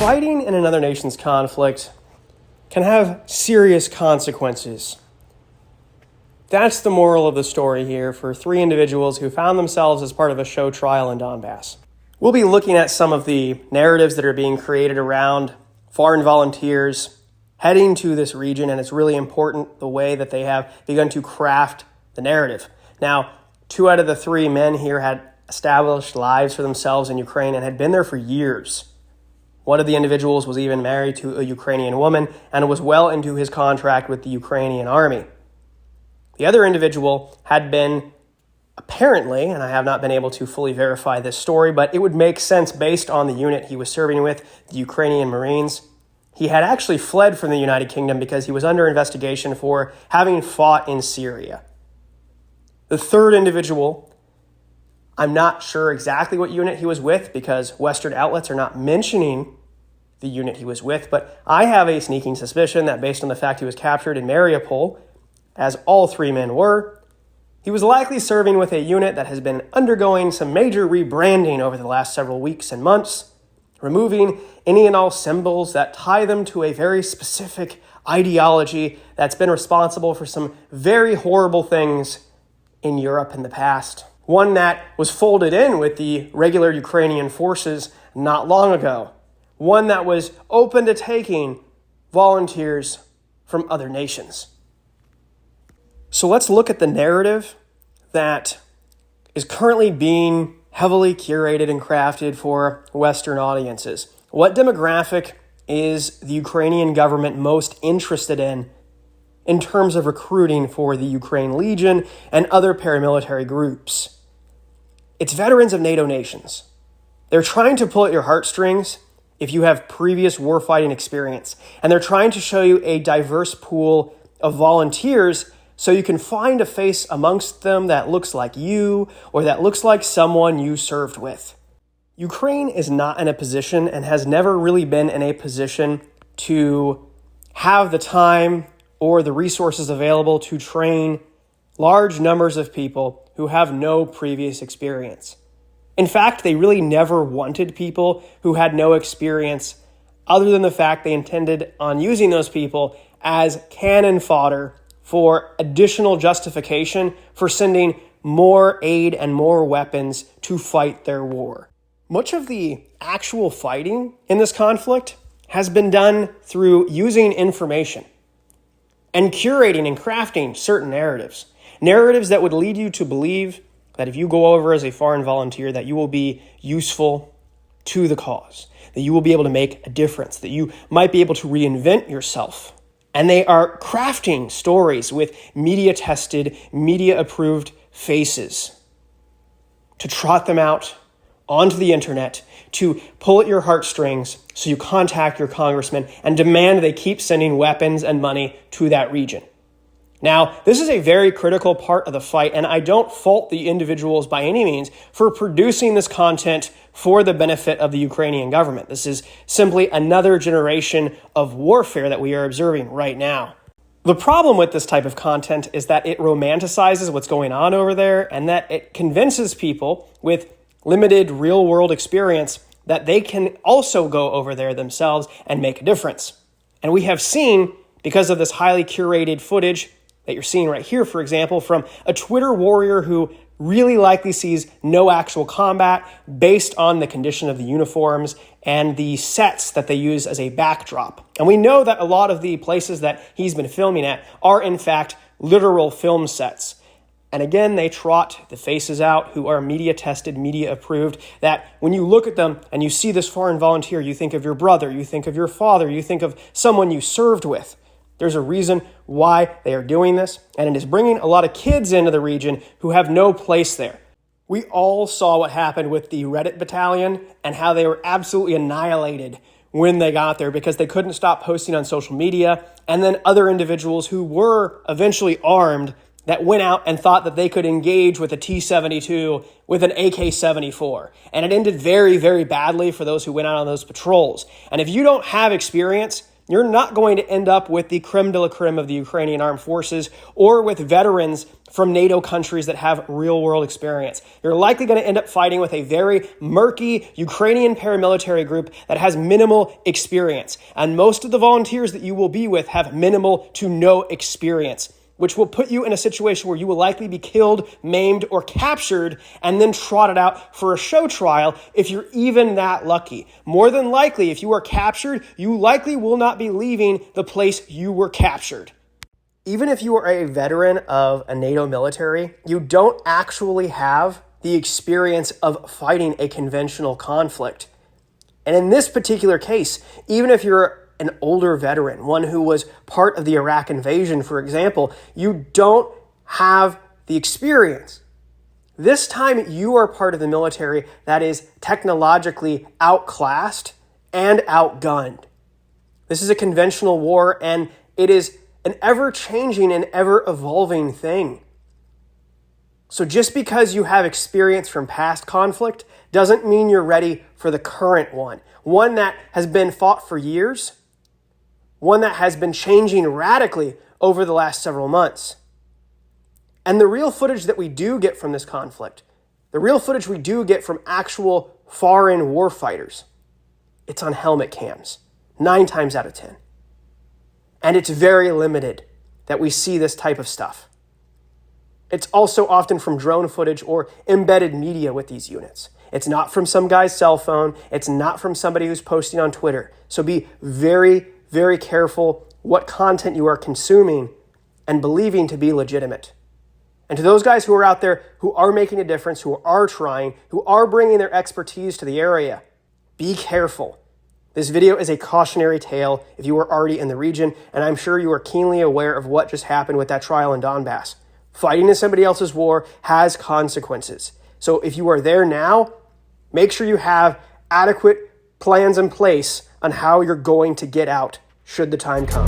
Fighting in another nation's conflict can have serious consequences. That's the moral of the story here for three individuals who found themselves as part of a show trial in Donbass. We'll be looking at some of the narratives that are being created around foreign volunteers heading to this region, and it's really important the way that they have begun to craft the narrative. Now, 2 out of the 3 men here had established lives for themselves in Ukraine and had been there for years. One of the individuals was even married to a Ukrainian woman and was well into his contract with the Ukrainian army. The other individual had been apparently, and I have not been able to fully verify this story, but it would make sense based on the unit he was serving with, the Ukrainian Marines. He had actually fled from the United Kingdom because he was under investigation for having fought in Syria. The third individual, I'm not sure exactly what unit he was with because Western outlets are not mentioning the unit he was with, but I have a sneaking suspicion that based on the fact he was captured in Mariupol, as all 3 men were, he was likely serving with a unit that has been undergoing some major rebranding over the last several weeks and months, removing any and all symbols that tie them to a very specific ideology that's been responsible for some very horrible things in Europe in the past. One that was folded in with the regular Ukrainian forces not long ago. One that was open to taking volunteers from other nations. So let's look at the narrative that is currently being heavily curated and crafted for Western audiences. What demographic is the Ukrainian government most interested in terms of recruiting for the Ukraine Legion and other paramilitary groups? It's veterans of NATO nations. They're trying to pull at your heartstrings if you have previous warfighting experience, and they're trying to show you a diverse pool of volunteers so you can find a face amongst them that looks like you or that looks like someone you served with. Ukraine is not in a position and has never really been in a position to have the time or the resources available to train large numbers of people who have no previous experience. In fact, they really never wanted people who had no experience other than the fact they intended on using those people as cannon fodder for additional justification for sending more aid and more weapons to fight their war. Much of the actual fighting in this conflict has been done through using information and curating and crafting certain narratives. Narratives that would lead you to believe that if you go over as a foreign volunteer, that you will be useful to the cause, that you will be able to make a difference, that you might be able to reinvent yourself. And they are crafting stories with media-tested, media-approved faces to trot them out onto the internet, to pull at your heartstrings so you contact your congressman and demand they keep sending weapons and money to that region. Now, this is a very critical part of the fight, and I don't fault the individuals by any means for producing this content for the benefit of the Ukrainian government. This is simply another generation of warfare that we are observing right now. The problem with this type of content is that it romanticizes what's going on over there and that it convinces people with limited real-world experience that they can also go over there themselves and make a difference. And we have seen, because of this highly curated footage that you're seeing right here, for example, from a Twitter warrior who really likely sees no actual combat based on the condition of the uniforms and the sets that they use as a backdrop. And we know that a lot of the places that he's been filming at are, in fact, literal film sets. And again, they trot the faces out who are media-tested, media-approved, that when you look at them and you see this foreign volunteer, you think of your brother, you think of your father, you think of someone you served with. There's a reason why they are doing this, and it is bringing a lot of kids into the region who have no place there. We all saw what happened with the Reddit battalion and how they were absolutely annihilated when they got there because they couldn't stop posting on social media, and then other individuals who were eventually armed that went out and thought that they could engage with a T-72 with an AK-74. And it ended very, very badly for those who went out on those patrols. And if you don't have experience you're not going to end up with the creme de la creme of the Ukrainian armed forces or with veterans from NATO countries that have real-world experience. You're likely going to end up fighting with a very murky Ukrainian paramilitary group that has minimal experience. And most of the volunteers that you will be with have minimal to no experience, which will put you in a situation where you will likely be killed, maimed, or captured, and then trotted out for a show trial if you're even that lucky. More than likely, if you are captured, you likely will not be leaving the place you were captured. Even if you are a veteran of a NATO military, you don't actually have the experience of fighting a conventional conflict. And in this particular case, even if you're an older veteran, one who was part of the Iraq invasion, for example, you don't have the experience. This time you are part of the military that is technologically outclassed and outgunned. This is a conventional war, and it is an ever-changing and ever-evolving thing. So just because you have experience from past conflict doesn't mean you're ready for the current one that has been fought for years, one that has been changing radically over the last several months. And the real footage that we do get from this conflict, the real footage we do get from actual foreign warfighters, it's on helmet cams, 9 times out of 10. And it's very limited that we see this type of stuff. It's also often from drone footage or embedded media with these units. It's not from some guy's cell phone. It's not from somebody who's posting on Twitter. So be very, very careful what content you are consuming and believing to be legitimate. And to those guys who are out there who are making a difference, who are trying, who are bringing their expertise to the area, be careful. This video is a cautionary tale if you are already in the region, and I'm sure you are keenly aware of what just happened with that trial in Donbass. Fighting in somebody else's war has consequences. So if you are there now, make sure you have adequate plans in place on how you're going to get out should the time come.